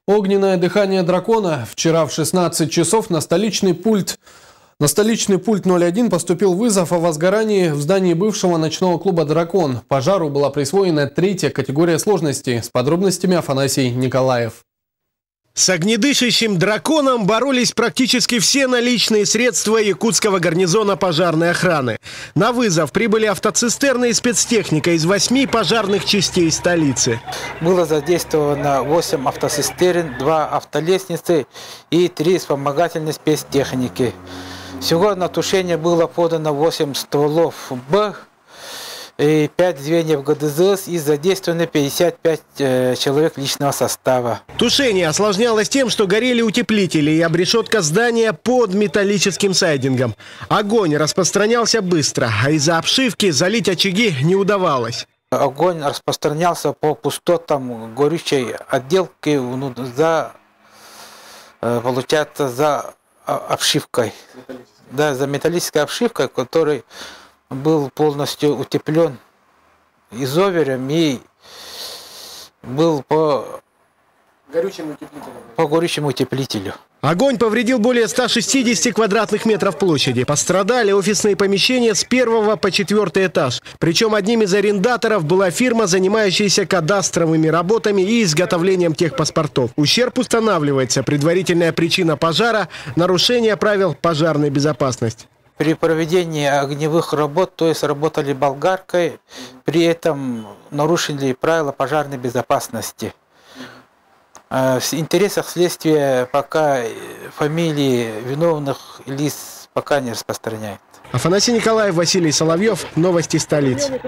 Огненное дыхание дракона. Вчера в 16 часов на столичный пульт 01 поступил вызов о возгорании в здании бывшего ночного клуба «Дракон». Пожару была присвоена 3-я категория сложности. С подробностями Афанасий Николаев. С огнедышащим драконом боролись практически все наличные средства якутского гарнизона пожарной охраны. На вызов прибыли автоцистерны и спецтехника из 8 пожарных частей столицы. Было задействовано 8 автоцистерн, 2 автолестницы и 3 вспомогательные спецтехники. Всего на тушение было подано 8 стволов Б и 5 звеньев ГДЗС и задействованы 55 человек личного состава. Тушение осложнялось тем, что горели утеплители и обрешетка здания под металлическим сайдингом. Огонь распространялся быстро, а из-за обшивки залить очаги не удавалось. Огонь распространялся по пустотам горючей отделки получается, за обшивкой. Да, за металлической обшивкой, который был полностью утеплен изовером и был по горючему утеплителю. Огонь повредил более 160 квадратных метров площади. Пострадали офисные помещения с 1 по 4 этаж. Причем одним из арендаторов была фирма, занимающаяся кадастровыми работами и изготовлением техпаспортов. Ущерб устанавливается. Предварительная причина пожара – нарушение правил пожарной безопасности. При проведении огневых работ, то есть работали болгаркой, при этом нарушили правила пожарной безопасности. В интересах следствия пока фамилии виновных лиц пока не распространяют. Афанасий Николаев, Василий Соловьев. Новости столицы.